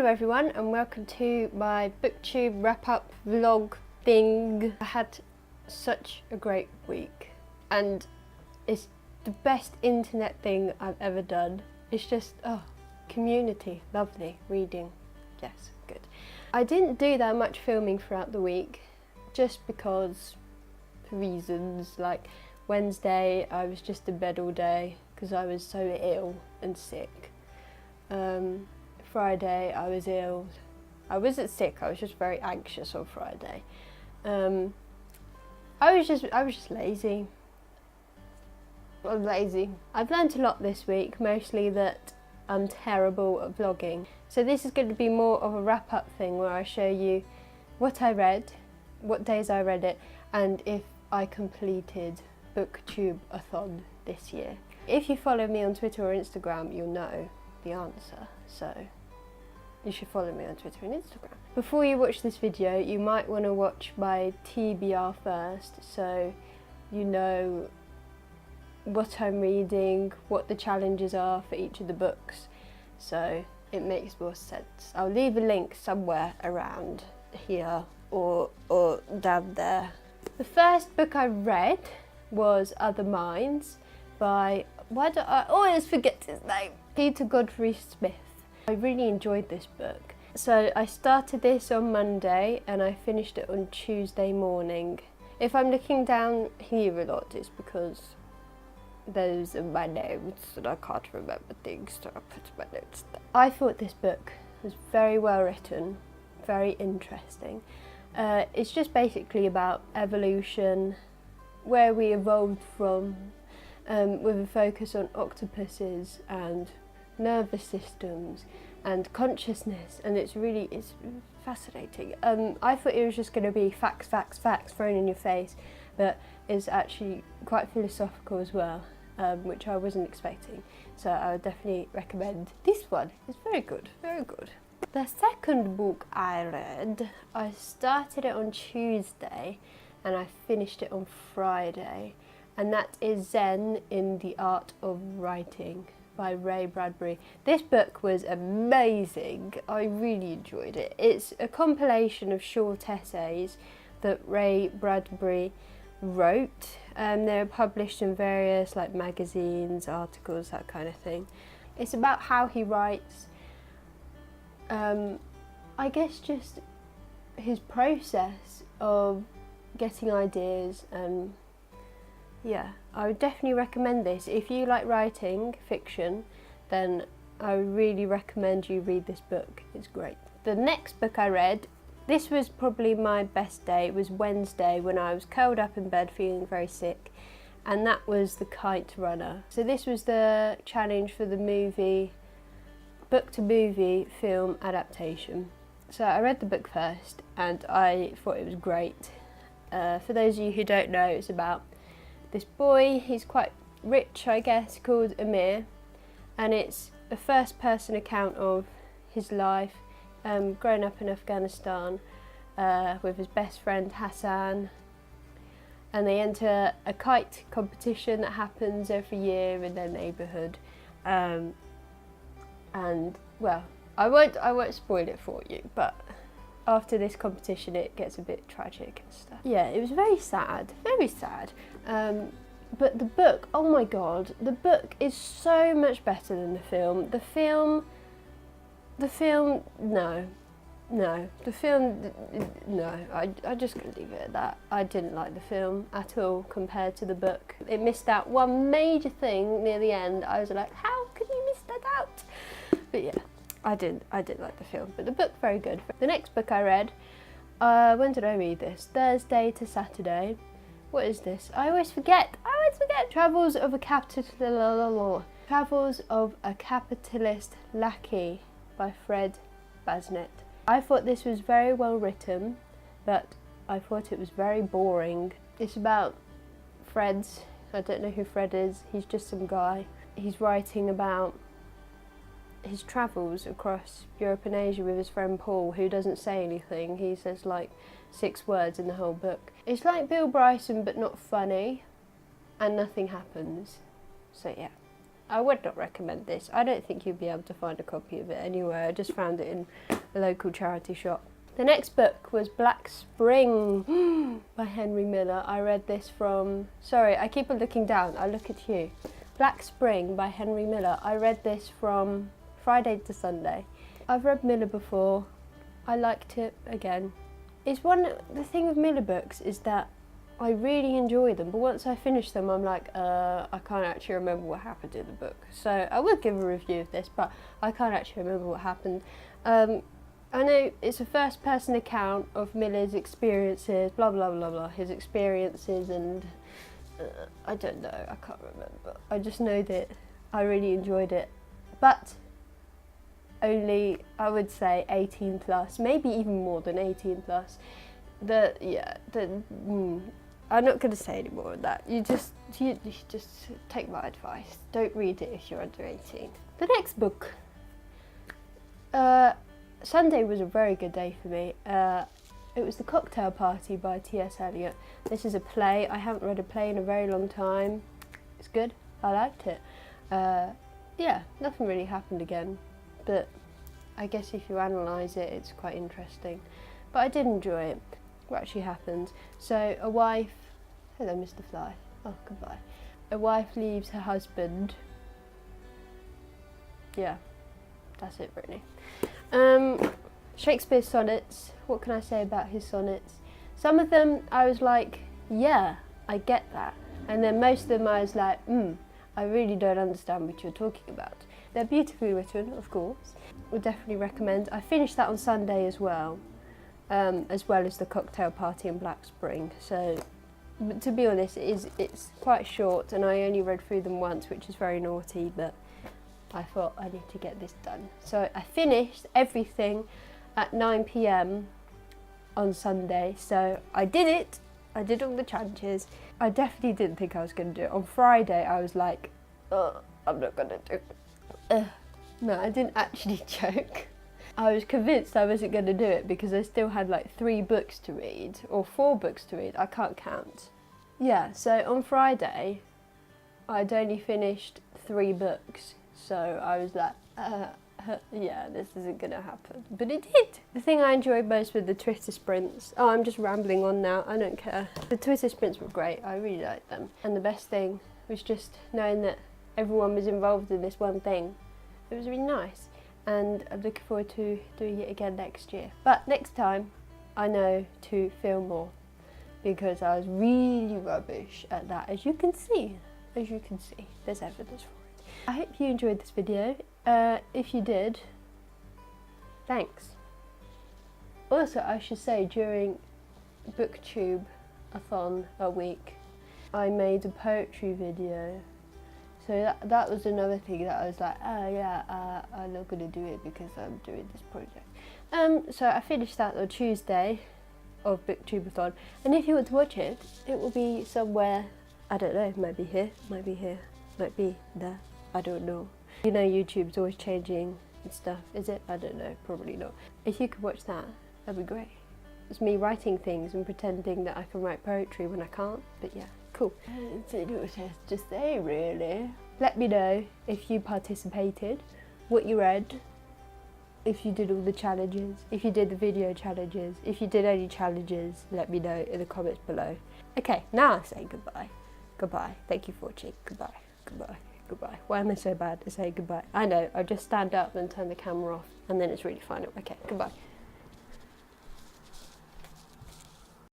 Hello everyone and welcome to my booktube wrap-up vlog thing. I had such a great week and it's the best internet thing I've ever done. It's just, community, lovely, reading, yes, good. I didn't do that much filming throughout the week just because, for reasons, like Wednesday I was just in bed all day because I was so ill and sick. Friday I was ill. I wasn't sick, I was just very anxious on Friday. I was just lazy. I'm lazy. I've learnt a lot this week, mostly that I'm terrible at vlogging. So this is going to be more of a wrap-up thing where I show you what I read, what days I read it, and if I completed Booktube-a-thon this year. If you follow me on Twitter or Instagram, you'll know the answer, so you should follow me on Twitter and Instagram. Before you watch this video, you might want to watch my TBR first, so you know what I'm reading, what the challenges are for each of the books, so it makes more sense. I'll leave a link somewhere around here or down there. The first book I read was Other Minds by, why do I always forget his name? Peter Godfrey Smith. I really enjoyed this book. So I started this on Monday and I finished it on Tuesday morning. If I'm looking down here a lot, it's because those are my notes and I can't remember things, so I put my notes there. I thought this book was very well written, very interesting. It's just basically about evolution, where we evolved from, with a focus on octopuses and nervous systems and consciousness, and it's fascinating. I thought it was just going to be facts thrown in your face, but it's actually quite philosophical as well, which I wasn't expecting, so I would definitely recommend this one. It's very good, very good. The second book I read, I started it on Tuesday and I finished it on Friday, and that is Zen in the Art of Writing by Ray Bradbury. This book was amazing. I really enjoyed it. It's a compilation of short essays that Ray Bradbury wrote. They're published in various magazines, articles, that kind of thing. It's about how he writes, I guess just his process of getting ideas, and yeah, I would definitely recommend this. If you like writing fiction, then I would really recommend you read this book. It's great. The next book I read, this was probably my best day. It was Wednesday when I was curled up in bed feeling very sick, and that was The Kite Runner. So this was the challenge for the movie, book-to-movie film adaptation. So I read the book first and I thought it was great. For those of you who don't know, it's about this boy, he's quite rich I guess, called Amir, and it's a first person account of his life growing up in Afghanistan with his best friend Hassan, and they enter a kite competition that happens every year in their neighbourhood, and well, I won't spoil it for you, but after this competition it gets a bit tragic and stuff. Yeah, it was very sad, very sad. But the book, oh my god, the book is so much better than the film. The film, no. I'm just going to leave it at that. I didn't like the film at all compared to the book. It missed out one major thing near the end. I was like, how could you miss that out? But yeah, I did like the film, but the book, very good. The next book I read, when did I read this? Thursday to Saturday. What is this? I always forget. Travels of a Capitalist Lackey by Fred Basnet. I thought this was very well written, but I thought it was very boring. It's about Fred's, I don't know who Fred is, he's just some guy. He's writing about his travels across Europe and Asia with his friend Paul, who doesn't say anything. He says like 6 words in the whole book. It's like Bill Bryson but not funny, and nothing happens. So yeah, I would not recommend this. I don't think you'll be able to find a copy of it anywhere. I just found it in a local charity shop. The next book was Black Spring by Henry Miller. I read this from... Sorry, I keep on looking down. I look at you. Black Spring by Henry Miller. I read this from Friday to Sunday. I've read Miller before. I liked it again. The thing with Miller books is that I really enjoy them, but once I finish them, I'm like, I can't actually remember what happened in the book. So I will give a review of this, but I can't actually remember what happened. I know it's a first-person account of Miller's experiences, blah, blah, blah, blah, his experiences, and I don't know, I can't remember. I just know that I really enjoyed it, but only, I would say, 18 plus, maybe even more than 18 plus. I'm not going to say any more of that. You just take my advice. Don't read it if you're under 18. The next book. Sunday was a very good day for me. It was The Cocktail Party by T.S. Eliot. This is a play. I haven't read a play in a very long time. It's good. I liked it. Yeah, nothing really happened again, but I guess if you analyse it, it's quite interesting. But I did enjoy it. What actually happened? So a wife... Hello, Mr. Fly. Oh, goodbye. A wife leaves her husband. Yeah, that's it really. Shakespeare's sonnets. What can I say about his sonnets? Some of them I was like, yeah, I get that. And then most of them I was like, I really don't understand what you're talking about. They're beautifully written, of course. Would definitely recommend. I finished that on Sunday as well as The Cocktail Party and Black Spring. So, but to be honest, it's quite short, and I only read through them once, which is very naughty, but I thought I need to get this done. So I finished everything at 9 p.m. on Sunday. So I did it. I did all the challenges. I definitely didn't think I was going to do it. On Friday, I was like, I'm not going to do it. No, I didn't actually joke. I was convinced I wasn't going to do it because I still had like 3 books to read, or 4 books to read. I can't count. Yeah, so on Friday, I'd only finished 3 books. So I was like, yeah, this isn't going to happen. But it did. The thing I enjoyed most were the Twitter sprints. Oh, I'm just rambling on now. I don't care. The Twitter sprints were great. I really liked them. And the best thing was just knowing that everyone was involved in this one thing. It was really nice. And I'm looking forward to doing it again next year. But next time, I know to film more, because I was really rubbish at that, as you can see. As you can see, there's evidence for it. I hope you enjoyed this video. If you did, thanks. Also, I should say, during Booktube-a-thon a week, I made a poetry video. So that was another thing that I was like, I'm not going to do it because I'm doing this project. So I finished that on Tuesday of Booktube-a-thon. And if you want to watch it, it will be somewhere, I don't know, might be here, might be here, might be there. I don't know. You know, YouTube's always changing and stuff, is it? I don't know, probably not. If you could watch that, that'd be great. It's me writing things and pretending that I can write poetry when I can't, but yeah, cool. It's to say, really. Let me know if you participated, what you read, if you did all the challenges, if you did the video challenges, if you did any challenges, let me know in the comments below. Okay, now I say goodbye. Goodbye. Thank you for watching. Goodbye. Goodbye. Goodbye. Why am I so bad at saying goodbye? I know, I just stand up and turn the camera off and then it's really fun. Okay, goodbye.